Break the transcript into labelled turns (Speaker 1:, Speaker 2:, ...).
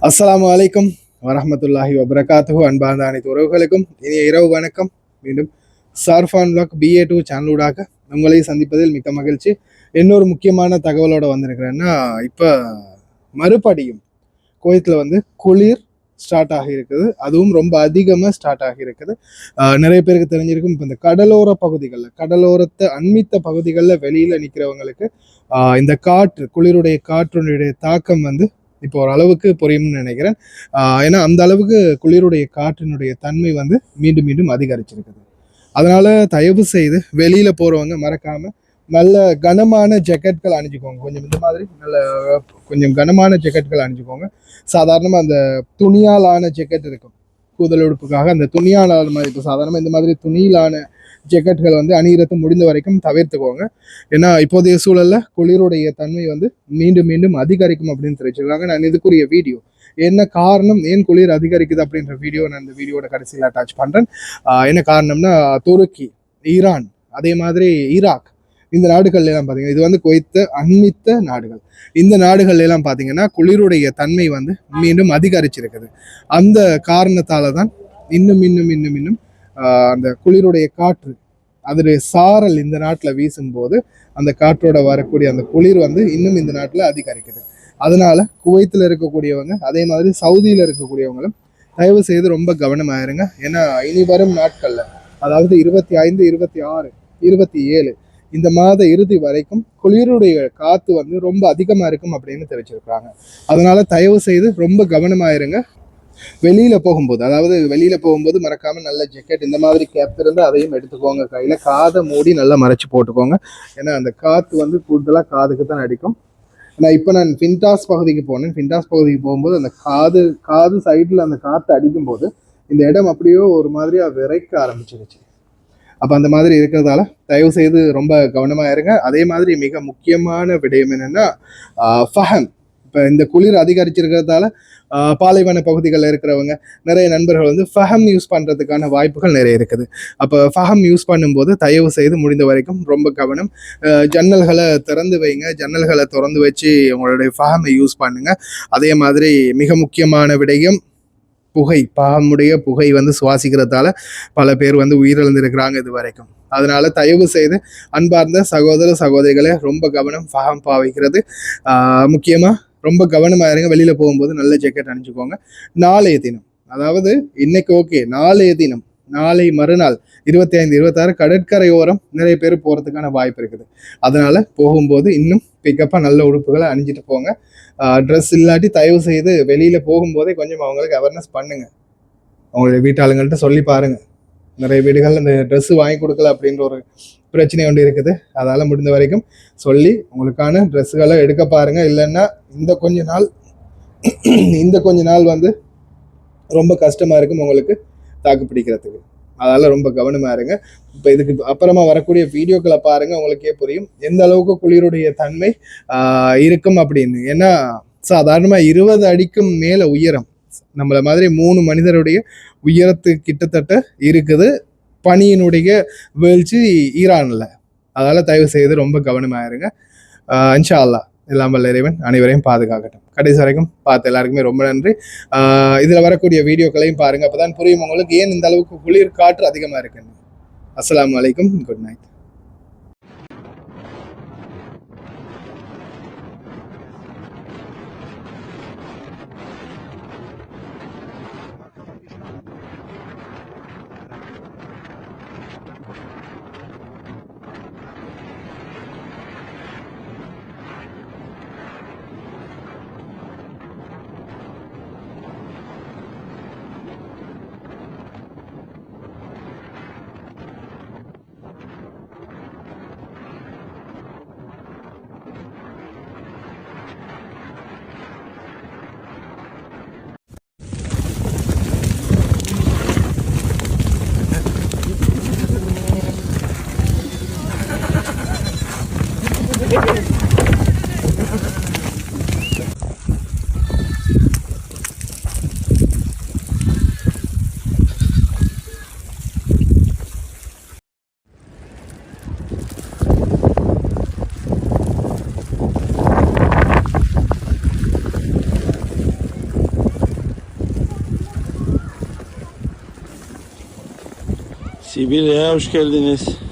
Speaker 1: அஸ்ஸலாமு அலைக்கும் வரஹ்மத்துல்லாஹி வபரகாத்துஹு. அன்பார்ந்த அனைத்து உறவுகளுக்கும் இனிய இரவு வணக்கம். மீண்டும் சார்ஃபான் வ்ளாக் BA2 சேனலூடாக உங்களை சந்திப்பதில் மிக்க மகிழ்ச்சி. இன்னொரு முக்கியமான தகவலோட வந்திருக்கிறேன்னா, இப்போ மறுபடியும் குவைத்தில் குளிர் ஸ்டார்ட் ஆகி இருக்குது. அதுவும் ரொம்ப அதிகமாக ஸ்டார்ட் ஆகி இருக்குது. நிறைய பேருக்கு தெரிஞ்சிருக்கும். இப்போ இந்த கடலோர பகுதிகளில், கடலோரத்தை அண்மித்த பகுதிகளில் வெளியில் நிற்கிறவங்களுக்கு இந்த காற்று, குளிருடைய காற்றினுடைய தாக்கம் இப்போ ஓரளவுக்கு புரியும்னு நினைக்கிறேன். ஏன்னா அந்த அளவுக்கு குளிருடைய காற்றினுடைய தன்மை மீண்டும் மீண்டும் அதிகரிச்சிருக்குது. அதனால தயவு செய்து வெளியில போறவங்க மறக்காம நல்ல கனமான ஜெக்கெட்கள் அணிஞ்சுக்கோங்க. கொஞ்சம் இந்த மாதிரி நல்ல கொஞ்சம் கனமான ஜெக்கெட்கள் அணிஞ்சுக்கோங்க. சாதாரணமாக அந்த துணியால் ஆன ஜெக்கெட் இருக்கும், கூதல் உடுப்புக்காக அந்த துணியால் ஆன மாதிரி. இப்போ சாதாரணமாக இந்த மாதிரி துணியிலான ஜெக்கெட்கள் அணிகிறது முடிந்த வரைக்கும் தவிர்த்துக்கோங்க. ஏன்னா இப்போதைய சூழல்ல குளிருடைய தன்மை மீண்டும் மீண்டும் அதிகரிக்கும் அப்படின்னு தெரிவிச்சிருக்காங்க. நான் இதுக்குரிய வீடியோ, என்ன காரணம், ஏன் குளிர் அதிகரிக்குது அப்படின்ற வீடியோ நான் இந்த வீடியோட கடைசியில் அட்டாச் பண்றேன். என்ன காரணம்னா, துருக்கி, ஈரான், அதே மாதிரி ஈராக், இந்த நாடுகள்ல எல்லாம் பாத்தீங்கன்னா, இது குவைத்த அண்மித்த நாடுகள். இந்த நாடுகள்ல எல்லாம் பாத்தீங்கன்னா குளிருடைய தன்மை மீண்டும் அதிகரிச்சிருக்குது. அந்த காரணத்தால தான் இன்னும் இன்னும் இன்னும் இன்னும் அந்த குளிருடைய காற்று, அதனுடைய சாரல் இந்த நாட்டில் வீசும்போது அந்த காற்றோட வரக்கூடிய அந்த குளிர் இன்னும் இந்த நாட்டில் அதிகரிக்குது. அதனால குவைத்தில் இருக்கக்கூடியவங்க, அதே மாதிரி சவுதியில் இருக்கக்கூடியவங்களும் தயவு செய்து ரொம்ப கவனமாயிருங்க. ஏன்னா இனி வரும் நாட்கள்ல, அதாவது 25, 26, 27 இந்த மாத இறுதி வரைக்கும் குளிருடைய காத்து ரொம்ப அதிகமா இருக்கும் அப்படின்னு தெரிவிச்சிருக்காங்க. அதனால தயவு செய்து ரொம்ப கவனமாயிருங்க. வெளியில போகும்போது, அதாவது வெளியில போகும்போது மறக்காம நல்ல ஜெக்கெட், இந்த மாதிரி கேப் இருந்து அதையும் எடுத்துக்கோங்க. கையில காதை மூடி நல்லா மறைச்சு போட்டுக்கோங்க. ஏன்னா அந்த காத்து கூடுதலா காதுக்கு தான் அடிக்கும். நான் ஃபின்டாஸ் பகுதிக்கு போனேன். ஃபின்டாஸ் பகுதிக்கு போகும்போது அந்த காது சைடில் அந்த காற்று அடிக்கும் போது இந்த இடம் அப்படியோ ஒரு மாதிரியா விரைக்க ஆரம்பிச்சிருச்சு. அப்போ அந்த மாதிரி இருக்கிறதால தயவு செய்து ரொம்ப கவனமாக இருங்க. அதே மாதிரி மிக முக்கியமான விடயம் என்னன்னா, ஃபஹம். இப்போ இந்த குளிர் அதிகரிச்சிருக்கிறதால பாலைவன பகுதிகளில் இருக்கிறவங்க நிறைய நண்பர்கள் ஃபஹம் யூஸ் பண்ணுறதுக்கான வாய்ப்புகள் நிறைய இருக்குது. அப்போ ஃபஹம் யூஸ் பண்ணும்போது தயவு செய்து முடிந்த வரைக்கும் ரொம்ப கவனம். ஜன்னல்களை திறந்து வைங்க. ஜன்னல்களை திறந்து வச்சு உங்களுடைய ஃபஹமை யூஸ் பண்ணுங்க. அதே மாதிரி மிக முக்கியமான விடயம் புகை, பாகமுடைய புகை சுவாசிக்கிறதால பல பேர் உயிரிழந்திருக்கிறாங்க இது வரைக்கும். அதனால தயவு செய்து அன்பார்ந்த சகோதர சகோதரிகளை ரொம்ப கவனம், ஃபஹம் பாவிக்கிறது முக்கியமா ரொம்ப கவனமா இருங்க. வெளியில போகும்போது நல்ல ஜெக்கெட் அணிஞ்சுக்கோங்க. நாளைய தினம், அதாவது இன்னைக்கு ஓகே, நாளைய தினம், நாளை மறுநாள் 25, 26 கடற்கரையோரம் நிறைய பேர் போறதுக்கான வாய்ப்பு இருக்குது. அதனால போகும்போது இன்னும் பிக்கப்பா நல்ல உடுப்புகளை அணிஞ்சிட்டு போங்க. ட்ரெஸ் இல்லாட்டி தயவு செய்து வெளியில போகும்போதே கொஞ்சம் அவங்களுக்கு அவேர்னஸ் பண்ணுங்க. அவங்களுடைய வீட்டாளுங்கள்ட்ட சொல்லி பாருங்க. நிறைய வீடுகள் இந்த ட்ரெஸ் வாங்கி கொடுக்கல அப்படின்ற ஒரு பிரச்சனை ஒன்று இருக்குது. அதால முடிந்த வரைக்கும் சொல்லி உங்களுக்கான ட்ரெஸ்ஸுகளை எடுக்க பாருங்க. இல்லைன்னா இந்த கொஞ்ச நாள் ரொம்ப கஷ்டமா இருக்கும் உங்களுக்கு தாக்கு பிடிக்கிறதுக்கு. அதால ரொம்ப கவனமா இருங்க. இப்போ இதுக்கு அப்புறமா வரக்கூடிய வீடியோக்களை பாருங்க, உங்களுக்கே புரியும் எந்த அளவுக்கு குளிருடைய தன்மை இருக்கும் அப்படின்னு. ஏன்னா சாதாரணமா 20 அடிக்கும் மேல உயரம், நம்மள மாதிரி 3 மனிதருடைய உயரத்து கிட்டத்தட்ட இருக்குது பனியினுடைய வீழ்ச்சி ஈரான்ல. அதால தயவு செய்து ரொம்ப கவனமா இருங்க. இன்ஷா அல்லாஹ் எல்லாம் வல்ல இறைவன் அனைவரையும் பாதுகாக்கட்டும். கடைசி வரைக்கும் பார்த்து எல்லாருக்குமே ரொம்ப நன்றி. இதுல வரக்கூடிய வீடியோக்களையும் பாருங்க. அப்பதான் புரியும் உங்களுக்கு ஏன் இந்த அளவுக்கு குளிர் காற்று அதிகமா இருக்குன்னு. அஸ்ஸலாமு அலைக்கும், good night.
Speaker 2: Sibirya'ya hoş geldiniz.